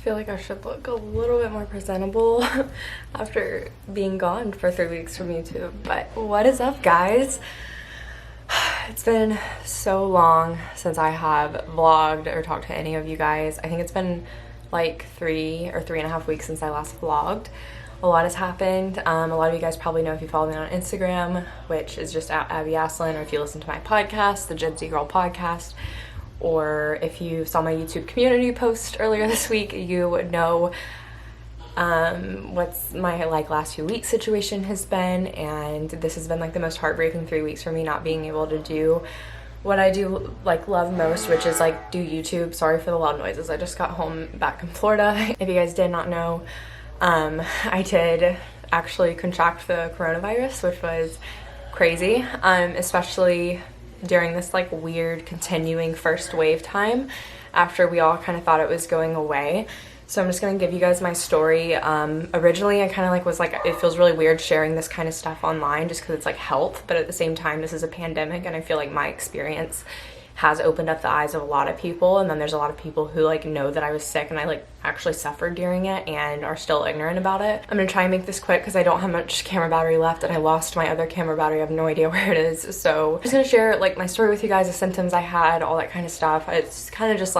I feel like I should look a little bit more presentable after being gone for 3 weeks from YouTube. But what is up, guys? It's been so long since I have vlogged or talked to any of you guys. I think it's been like 3 or 3.5 weeks since I last vlogged. A lot has happened. A lot of you guys probably know if you follow me on Instagram, which is just at Abby Asselin, or if you listen to my podcast, the Gen Z Girl podcast, or if you saw my YouTube community post earlier this week, you would know what's my last few weeks situation has been. And this has been like the most heartbreaking 3 weeks for me, not being able to do what I do love most, which is do YouTube. Sorry for the loud noises. I just got home back in Florida. If you guys did not know, I did actually contract the coronavirus, which was crazy, especially during this weird continuing first wave time after we all kind of thought it was going away. So I'm just going to give you guys my story. Originally I kind of was it feels really weird sharing this kind of stuff online just because it's health, but at the same time this is a pandemic, and I feel like my experience has opened up the eyes of a lot of people. And then there's a lot of people who know that I was sick and I actually suffered during it and are still ignorant about it. I'm gonna try and make this quick because I don't have much camera battery left, and I lost my other camera battery. I have no idea where it is. So I'm just gonna share my story with you guys, the symptoms I had, all that kind of stuff. It's kind of just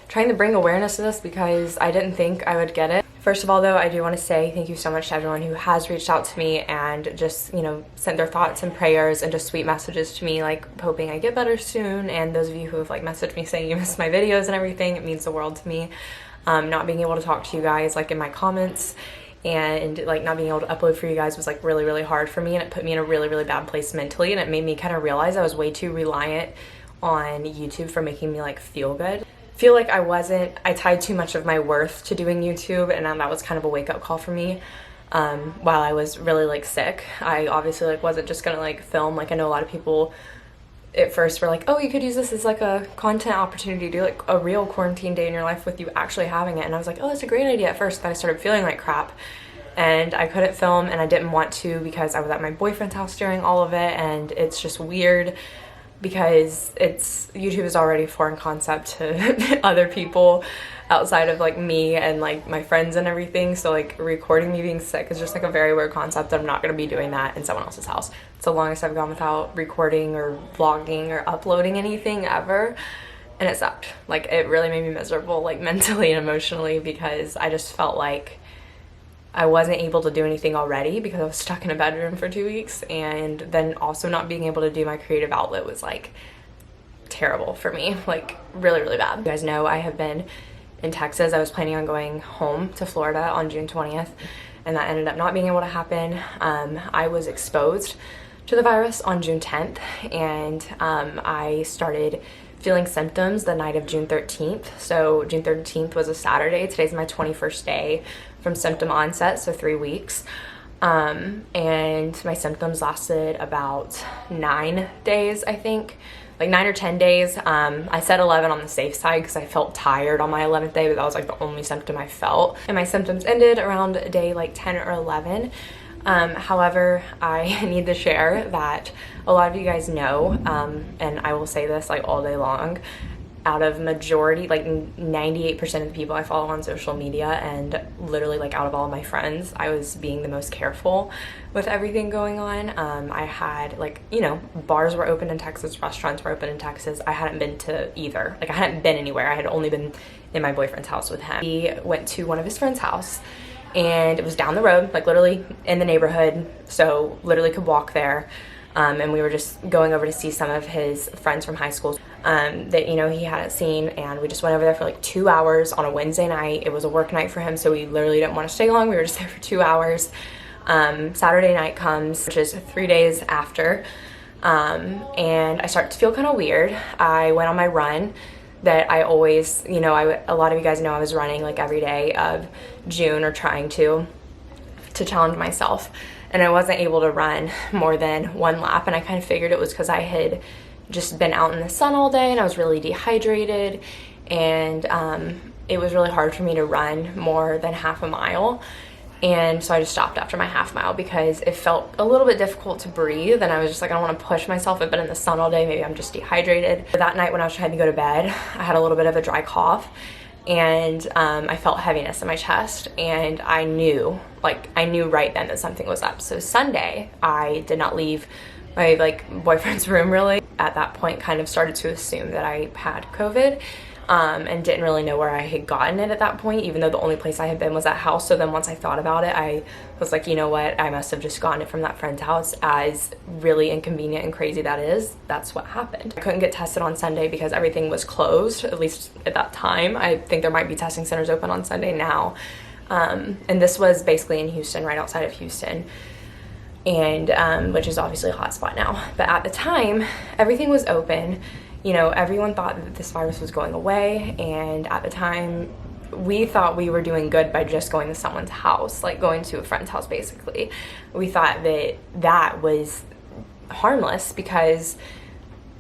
trying to bring awareness to this because I didn't think I would get it. First of all, though, I do want to say thank you so much to everyone who has reached out to me and just, sent their thoughts and prayers and just sweet messages to me, hoping I get better soon. And those of you who have messaged me saying you missed my videos and everything, it means the world to me. Not being able to talk to you guys in my comments and not being able to upload for you guys was really, really hard for me, and it put me in a really, really bad place mentally, and it made me kind of realize I was way too reliant on YouTube for making me feel good. Feel like I tied too much of my worth to doing YouTube, and that was kind of a wake-up call for me while I was really sick. I obviously wasn't just gonna film. I know a lot of people at first were oh, you could use this as a content opportunity to do a real quarantine day in your life with you actually having it. And I was oh, that's a great idea at first. Then I started feeling like crap and I couldn't film, and I didn't want to because I was at my boyfriend's house during all of it, and it's just weird because YouTube is already a foreign concept to other people outside of me and my friends and everything. So recording me being sick is just a very weird concept. I'm not going to be doing that in someone else's house. It's the longest I've gone without recording or vlogging or uploading anything ever, and it sucked. It really made me miserable mentally and emotionally, because I just felt I wasn't able to do anything already because I was stuck in a bedroom for 2 weeks, and then also not being able to do my creative outlet was terrible for me, really, really bad. You guys know I have been in Texas. I was planning on going home to Florida on June 20th, and that ended up not being able to happen. I was exposed to the virus on June 10th, and I started feeling symptoms the night of June 13th. So June 13th was a Saturday. Today's my 21st day from symptom onset, so 3 weeks. And my symptoms lasted about 9 days, I think. 9 or 10 days. I said 11 on the safe side because I felt tired on my 11th day, but that was the only symptom I felt. And my symptoms ended around day 10 or 11. However, I need to share that a lot of you guys know, and I will say this all day long, out of majority, 98% of the people I follow on social media, and literally out of all of my friends, I was being the most careful with everything going on. I had bars were open in Texas, restaurants were open in Texas. I hadn't been to either. I hadn't been anywhere. I had only been in my boyfriend's house with him. He went to one of his friend's house, and it was down the road, literally in the neighborhood, so literally could walk there. And we were just going over to see some of his friends from high school that he hadn't seen, and we just went over there for 2 hours on a Wednesday night. It was a work night for him, so we literally didn't want to stay long. We were just there for 2 hours. Saturday night comes, which is 3 days after, and I start to feel kind of weird. I went on my run that I always, a lot of you guys know I was running every day of June, or trying to challenge myself. And I wasn't able to run more than one lap, and I kind of figured it was because I had just been out in the sun all day and I was really dehydrated, and it was really hard for me to run more than half a mile. And so I just stopped after my half mile because it felt a little bit difficult to breathe, and I was just I don't want to push myself. I've been in the sun all day, maybe I'm just dehydrated. That night when I was trying to go to bed, I had a little bit of a dry cough, and I felt heaviness in my chest, and I knew right then that something was up. So Sunday, I did not leave my boyfriend's room really. At that point, kind of started to assume that I had COVID, and didn't really know where I had gotten it at that point, even though the only place I had been was that house. So then once I thought about it, I was like, you know what, I must have just gotten it from that friend's house. As really inconvenient and crazy that is, that's what happened. I couldn't get tested on Sunday because everything was closed, at least at that time. I think there might be testing centers open on Sunday now. And this was basically in Houston, right outside of Houston, and which is obviously a hot spot now. But at the time, everything was open. You know, everyone thought that this virus was going away, and at the time, we thought we were doing good by just going to someone's house, like going to a friend's house basically. We thought that that was harmless because,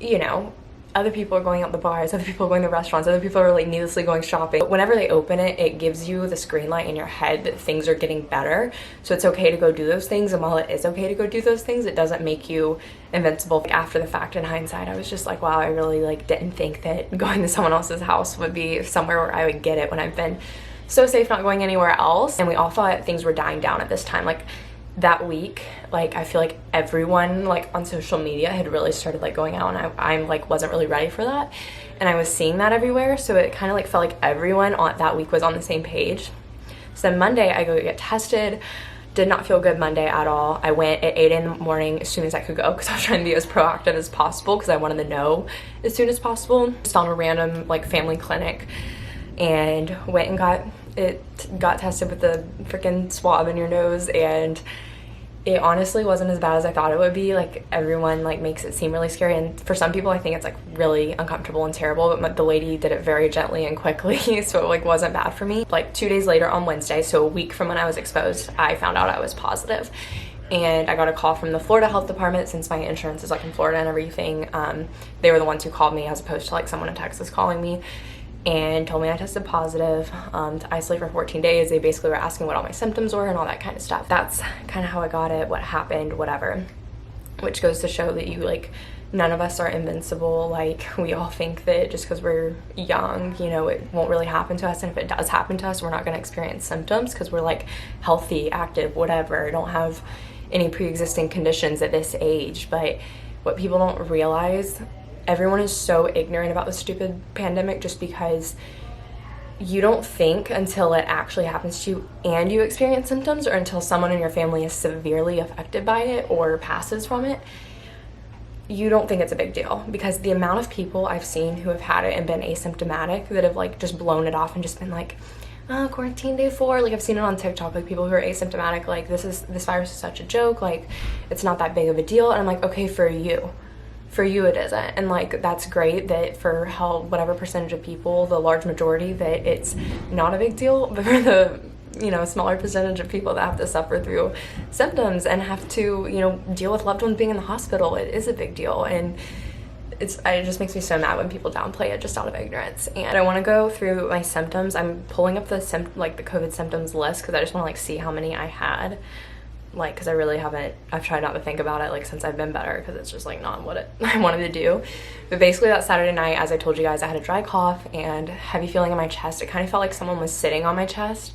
you know, other people are going out to bars, other people are going to restaurants, other people are like needlessly going shopping. But whenever they open it, it gives you this green light in your head that things are getting better. So it's okay to go do those things. And while it is okay to go do those things, it doesn't make you invincible. After the fact, in hindsight, I was just like, wow, I really didn't think that going to someone else's house would be somewhere where I would get it when I've been so safe not going anywhere else. And we all thought things were dying down at this time. Like that week, I feel like everyone on social media had really started going out, and I wasn't really ready for that, and I was seeing that everywhere. So it kind of felt like everyone on that week was on the same page. So then Monday I go get tested. Did not feel good Monday at all. I went at 8 in the morning as soon as I could go because I was trying to be as proactive as possible because I wanted to know as soon as possible. Just on a random family clinic, and went and got tested with the freaking swab in your nose, and it honestly wasn't as bad as I thought it would be. Everyone makes it seem really scary, and for some people I think it's really uncomfortable and terrible, but the lady did it very gently and quickly, so it wasn't bad for me. 2 days later on Wednesday, so a week from when I was exposed, I found out I was positive. And I got a call from the Florida Health Department, since my insurance is in Florida and everything. They were the ones who called me as opposed to someone in Texas calling me, and told me I tested positive, to isolate for 14 days. They basically were asking what all my symptoms were and all that kind of stuff. That's kind of how I got it, what happened, whatever. Which goes to show that none of us are invincible. We all think that just because we're young, it won't really happen to us. And if it does happen to us, we're not going to experience symptoms because we're healthy, active, whatever, don't have any pre-existing conditions at this age. But what people don't realize, everyone is so ignorant about the stupid pandemic just because you don't think until it actually happens to you and you experience symptoms, or until someone in your family is severely affected by it or passes from it. You don't think it's a big deal, because the amount of people I've seen who have had it and been asymptomatic that have just blown it off and just been oh, quarantine day 4. I've seen it on TikTok, people who are asymptomatic, this virus is such a joke, it's not that big of a deal. And I'm okay, for you it isn't. And that's great that for whatever percentage of people, the large majority, that it's not a big deal. But for the smaller percentage of people that have to suffer through symptoms and have to deal with loved ones being in the hospital, it is a big deal. And it just makes me so mad when people downplay it just out of ignorance. And I want to go through my symptoms. I'm pulling up the COVID symptoms list because I just want to see how many I had. Because I really haven't, I've tried not to think about it since I've been better, because it's just not what I wanted to do. But basically that Saturday night, as I told you guys, I had a dry cough and heavy feeling in my chest. It kind of felt like someone was sitting on my chest,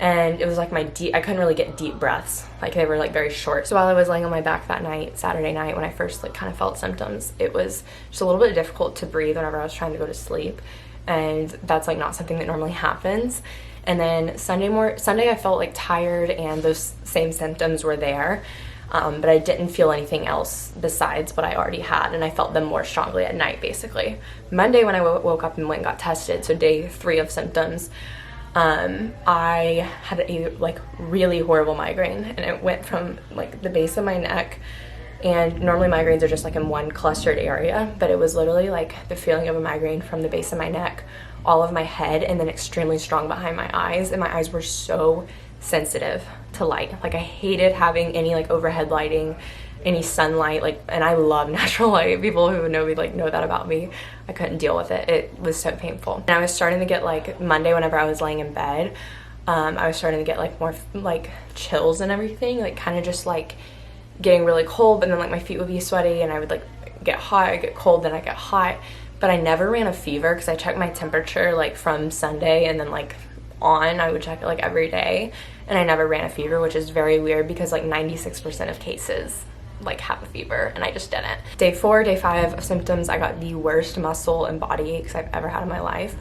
and it was I couldn't really get deep breaths. They were very short. So while I was laying on my back that night, Saturday night, when I first kind of felt symptoms, it was just a little bit difficult to breathe whenever I was trying to go to sleep. And that's not something that normally happens. And then Sunday I felt tired, and those same symptoms were there, but I didn't feel anything else besides what I already had, and I felt them more strongly at night, basically. Monday, when I woke up and went and got tested, so day 3 of symptoms, I had a really horrible migraine, and it went from the base of my neck. And normally migraines are just in one clustered area, but it was literally the feeling of a migraine from the base of my neck, all of my head, and then extremely strong behind my eyes. And my eyes were so sensitive to light. I hated having any overhead lighting, any sunlight, and I love natural light. People who know me know that about me. I couldn't deal with it. It was so painful. And I was starting to get Monday, whenever I was laying in bed, I was starting to get more chills and everything, kind of just getting really cold, but then my feet would be sweaty, and I would get hot, I get cold, then I get hot. but I never ran a fever because I checked my temperature like from Sunday and then like on, I would check it like every day, and I never ran a fever, which is very weird because like 96% of cases like have a fever, and I just didn't. Day 4, day 5 of symptoms, I got the worst muscle and body aches I've ever had in my life.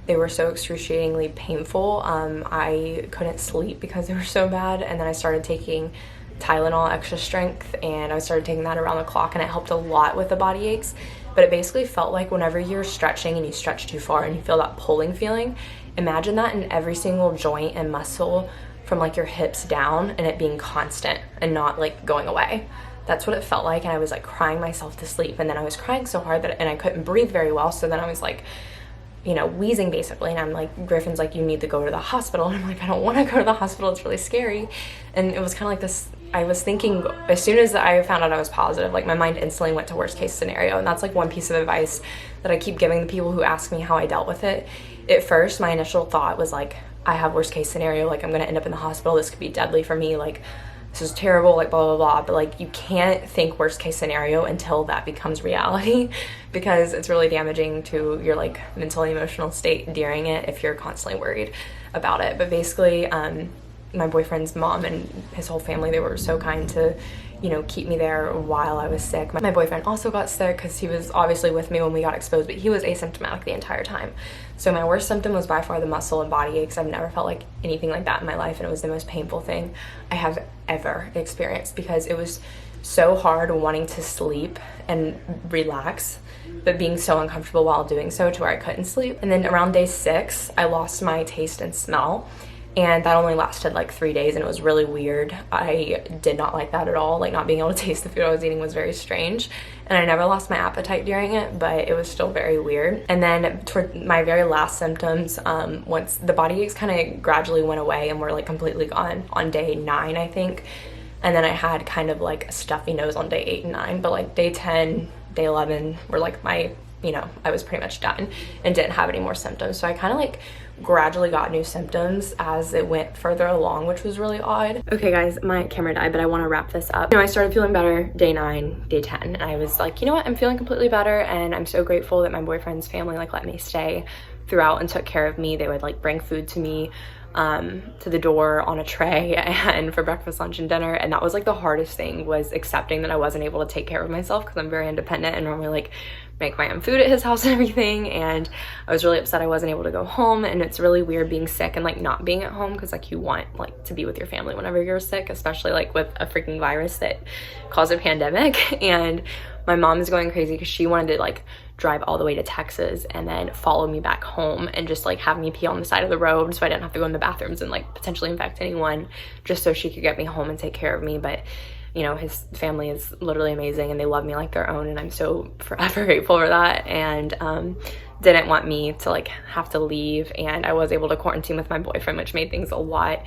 They were so excruciatingly painful. I couldn't sleep because they were so bad, and then I started taking Tylenol extra strength, and I started taking that around the clock, and it helped a lot with the body aches. But it basically felt like whenever you're stretching and you stretch too far and you feel that pulling feeling, imagine that in every single joint and muscle from like your hips down, and it being constant and not like going away. That's what it felt like, and I was like crying myself to sleep, and then I was crying so hard that and I couldn't breathe very well, so then I was like, you know, wheezing basically, and I'm like, Griffin's like, you need to go to the hospital, and I'm like, I don't want to go to the hospital, it's really scary. And it was kind of like this, I was thinking, as soon as I found out I was positive, like my mind instantly went to worst case scenario, and that's like one piece of advice that I keep giving the people who ask me how I dealt with it. At first, my initial thought was like, I have worst case scenario, like I'm gonna end up in the hospital, this could be deadly for me, like this is terrible, like blah, blah, blah. But like you can't think worst case scenario until that becomes reality, because it's really damaging to your like mental and emotional state during it if you're constantly worried about it. But basically, my boyfriend's mom and his whole family, they were so kind to, you know, keep me there while I was sick. My boyfriend also got sick because he was obviously with me when we got exposed, but he was asymptomatic the entire time. So my worst symptom was by far the muscle and body aches. I've never felt like anything like that in my life, and it was the most painful thing I have ever experienced because it was so hard wanting to sleep and relax, but being so uncomfortable while doing so to where I couldn't sleep. And then around day 6, I lost my taste and smell. And that only lasted like 3 days, and it was really weird. I did not like that at all. Like not being able to taste the food I was eating was very strange. And I never lost my appetite during it, but it was still very weird. And then toward my very last symptoms, once the body aches kind of gradually went away and were like completely gone on day 9, I think. And then I had kind of like a stuffy nose on day 8 and 9, but like day 10, day 11 were like my, you know, I was pretty much done and didn't have any more symptoms. So I kind of like gradually got new symptoms as it went further along, which was really odd. Okay guys, my camera died, but I want to wrap this up. You know, I started feeling better day 9, day 10, and I was like, you know what, I'm feeling completely better, and I'm so grateful that my boyfriend's family like let me stay throughout and took care of me. They would like bring food to me to the door on a tray and for breakfast, lunch, and dinner. And that was like the hardest thing, was accepting that I wasn't able to take care of myself because I'm very independent and normally like make my own food at his house and everything. And I was really upset I wasn't able to go home, and it's really weird being sick and like not being at home because like you want like to be with your family whenever you're sick, especially like with a freaking virus that caused a pandemic. And my mom is going crazy because she wanted to like drive all the way to Texas and then follow me back home and just like have me pee on the side of the road so I didn't have to go in the bathrooms and like potentially infect anyone, just so she could get me home and take care of me. But you know, his family is literally amazing and they love me like their own, and I'm so forever grateful for that. And didn't want me to like have to leave, and I was able to quarantine with my boyfriend, which made things a lot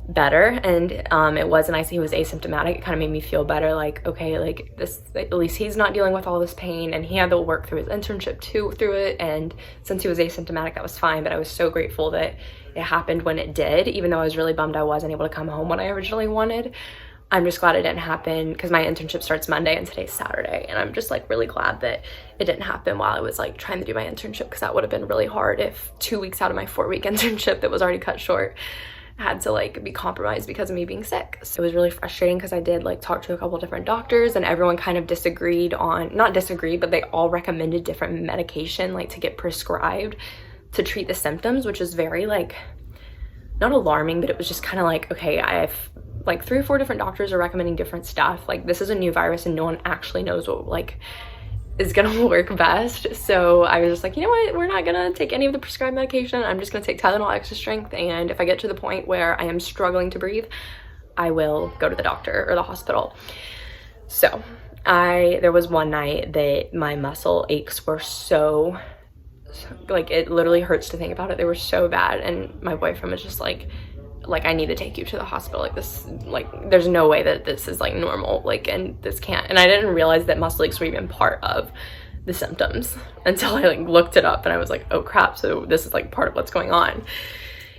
better. And it was nice he was asymptomatic. It kind of made me feel better, like okay, like this, at least he's not dealing with all this pain, and he had to work through his internship too through it, and since he was asymptomatic that was fine. But I was so grateful that it happened when it did, even though I was really bummed I wasn't able to come home when I originally wanted. I'm just glad it didn't happen because my internship starts Monday and today's Saturday, and I'm just like really glad that it didn't happen while I was like trying to do my internship, because that would have been really hard if 2 weeks out of my 4-week internship that was already cut short had to like be compromised because of me being sick. So it was really frustrating because I did like talk to a couple different doctors, and everyone kind of disagreed on, not disagreed, but they all recommended different medication like to get prescribed to treat the symptoms, which is very like not alarming, but it was just kind of like, okay, I've like 3 or 4 different doctors are recommending different stuff. Like this is a new virus and no one actually knows what like is gonna work best. So I was just like, you know what, we're not gonna take any of the prescribed medication. I'm just gonna take Tylenol extra strength, and if I get to the point where I am struggling to breathe, I will go to the doctor or the hospital. So there was one night that my muscle aches were so like, it literally hurts to think about it. They were so bad, and my boyfriend was just like I need to take you to the hospital, like this, like there's no way that this is like normal, like, and this can't. And I didn't realize that muscle aches were even part of the symptoms until I like looked it up, and I was like, oh crap, so this is like part of what's going on.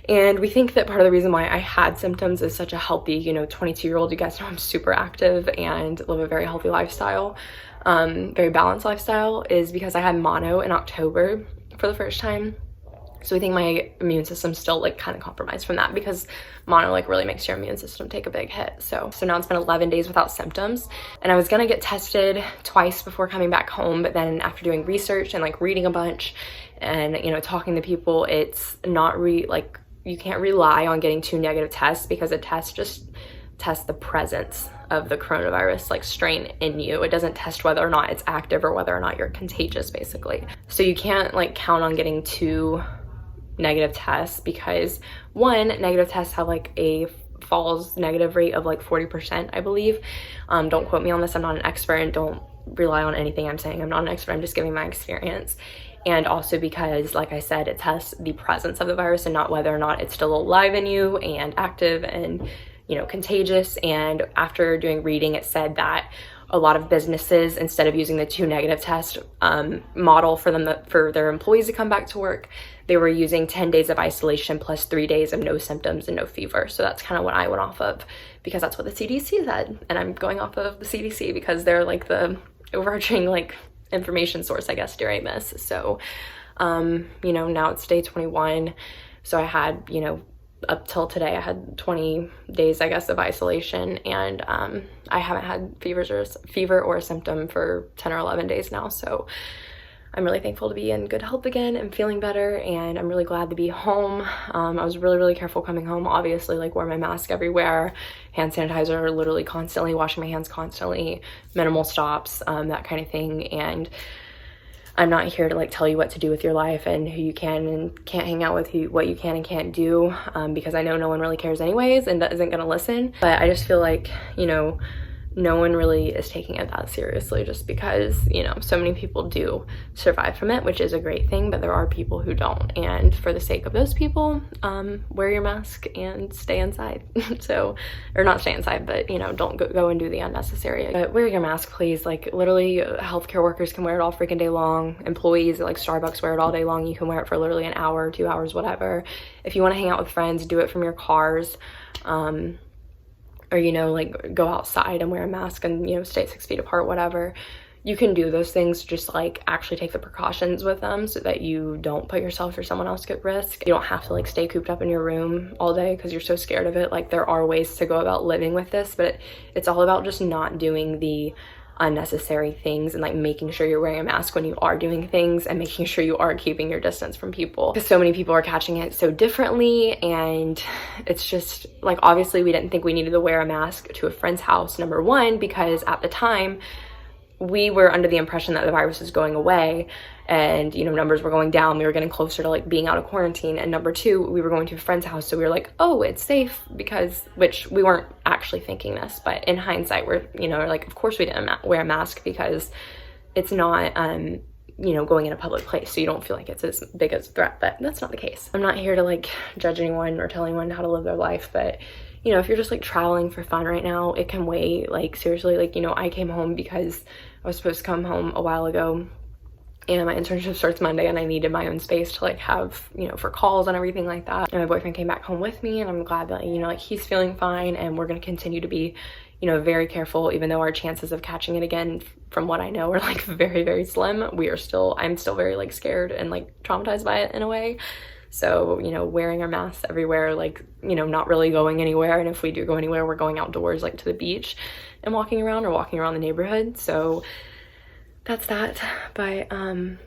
And we think that part of the reason why I had symptoms is such a healthy, you know, 22-year-old, you guys know I'm super active and live a very healthy lifestyle. very balanced lifestyle is because I had mono in October for the first time. So I think my immune system's still like kind of compromised from that, because mono like really makes your immune system take a big hit. So now it's been 11 days without symptoms, and I was gonna get tested twice before coming back home, but then after doing research and like reading a bunch and, you know, talking to people, it's not like you can't rely on getting 2 negative tests, because a test just tests the presence of the coronavirus like strain in you. It doesn't test whether or not it's active or whether or not you're contagious, basically. So you can't like count on getting 2 negative tests, because 1, negative tests have like a false negative rate of like 40%, I believe. Don't quote me on this, I'm not an expert, and don't rely on anything I'm saying. I'm not an expert, I'm just giving my experience. And also because, like I said, it tests the presence of the virus and not whether or not it's still alive in you and active and, you know, contagious. And after doing reading, it said that a lot of businesses, instead of using the 2 negative test model for them for their employees to come back to work, they were using 10 days of isolation plus 3 days of no symptoms and no fever. So that's kind of what I went off of, because that's what the CDC said, and I'm going off of the CDC because they're like the overarching like information source, I guess, during this. So you know, now it's day 21, so I had, you know, up till today I had 20 days, I guess, of isolation, and I haven't had fever or a symptom for 10 or 11 days now. So I'm really thankful to be in good health again and feeling better, and I'm really glad to be home. I was really careful coming home, obviously, like wear my mask everywhere, hand sanitizer, literally constantly, washing my hands constantly, minimal stops, that kind of thing. And I'm not here to like tell you what to do with your life and who you can and can't hang out with, what you can and can't do, because I know no one really cares anyways and isn't gonna listen. But I just feel like, you know, no one really is taking it that seriously, just because, you know, so many people do survive from it, which is a great thing, but there are people who don't. And for the sake of those people, wear your mask and stay inside. So, or not stay inside, but, you know, don't go and do the unnecessary. But wear your mask, please. Like, literally, healthcare workers can wear it all freaking day long. Employees at like Starbucks wear it all day long. You can wear it for literally an hour, 2 hours, whatever. If you want to hang out with friends, do it from your cars. Or, you know, like go outside and wear a mask and, you know, stay 6 feet apart, whatever. You can do those things, just like actually take the precautions with them so that you don't put yourself or someone else at risk. You don't have to like stay cooped up in your room all day because you're so scared of it. Like, there are ways to go about living with this, but it's all about just not doing the unnecessary things and like making sure you're wearing a mask when you are doing things, and making sure you are keeping your distance from people, because so many people are catching it so differently. And it's just like, obviously we didn't think we needed to wear a mask to a friend's house, number one, because at the time we were under the impression that the virus was going away and, you know, numbers were going down, we were getting closer to like being out of quarantine. And number two, we were going to a friend's house, so we were like, oh, it's safe, because, which we weren't actually thinking this, but in hindsight we're, you know, like, of course we didn't wear a mask because it's not you know, going in a public place, so you don't feel like it's as big as a threat. But that's not the case. I'm not here to like judge anyone or tell anyone how to live their life, but, you know, if you're just like traveling for fun right now, it can wait. Like, seriously, like, you know, I came home because I was supposed to come home a while ago, and my internship starts Monday, and I needed my own space to like have, you know, for calls and everything like that. And my boyfriend came back home with me, and I'm glad that, you know, like he's feeling fine, and we're gonna continue to be, you know, very careful, even though our chances of catching it again, from what I know, are like very slim. I'm still very like scared and like traumatized by it in a way. So, you know, wearing our masks everywhere, like, you know, not really going anywhere. And if we do go anywhere, we're going outdoors, like to the beach and walking around, or walking around the neighborhood. So that's that. But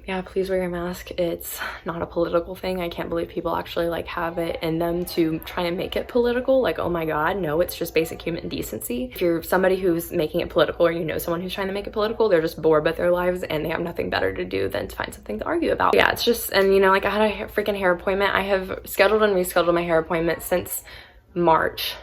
yeah, please wear your mask. It's not a political thing. I can't believe people actually like have it in them to try and make it political. Like, oh my god, no, it's just basic human decency. If you're somebody who's making it political, or you know someone who's trying to make it political, they're just bored with their lives and they have nothing better to do than to find something to argue about. Yeah, it's just, and you know, like I had a freaking hair appointment. I have scheduled and rescheduled my hair appointment since March,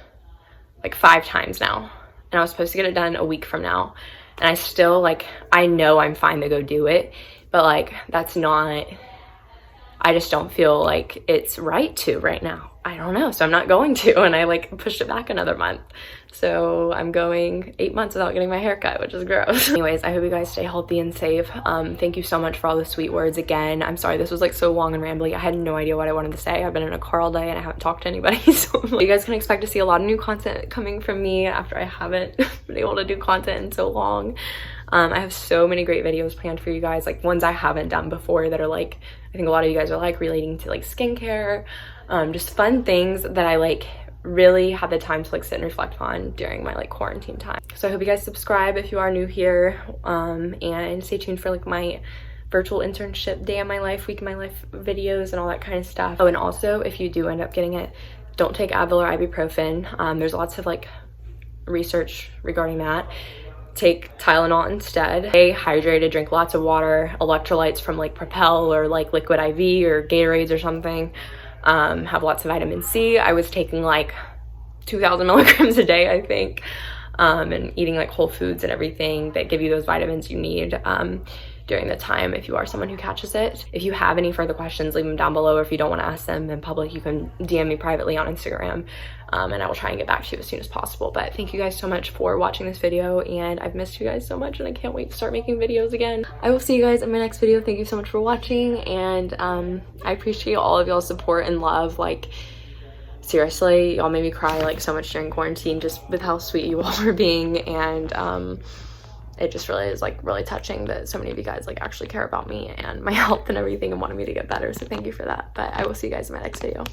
like 5 times now, and I was supposed to get it done a week from now. And I still, like, I know I'm fine to go do it, but like, that's not, I just don't feel like it's right to right now. I don't know, so I'm not going to, and I like pushed it back another month. So I'm going 8 months without getting my hair cut, which is gross. Anyways, I hope you guys stay healthy and safe. Thank you so much for all the sweet words again. I'm sorry this was like so long and rambly. I had no idea what I wanted to say. I've been in a car all day and I haven't talked to anybody. So you guys can expect to see a lot of new content coming from me after I haven't been able to do content in so long. I have so many great videos planned for you guys, like ones I haven't done before that are like, I think a lot of you guys are like, relating to like skincare, just fun things that I like really had the time to like sit and reflect on during my like quarantine time. So I hope you guys subscribe if you are new here, and stay tuned for like my virtual internship day of my life, week of my life videos and all that kind of stuff. Oh, and also if you do end up getting it, don't take Advil or ibuprofen. There's lots of like research regarding that. Take Tylenol instead. Stay hydrated, drink lots of water, electrolytes from like Propel or like Liquid IV or Gatorades or something. Have lots of vitamin C. I was taking like 2,000 milligrams a day, I think, and eating like whole foods and everything that give you those vitamins you need during the time if you are someone who catches it. If you have any further questions, leave them down below, or if you don't want to ask them in public, you can DM me privately on Instagram, and I will try and get back to you as soon as possible. But thank you guys so much for watching this video, and I've missed you guys so much, and I can't wait to start making videos again. I will see you guys in my next video. Thank you so much for watching, and I appreciate all of y'all's support and love. Like, seriously, y'all made me cry like so much during quarantine just with how sweet you all were being, and it just really is like really touching that so many of you guys like actually care about me and my health and everything and wanted me to get better. So thank you for that. But I will see you guys in my next video.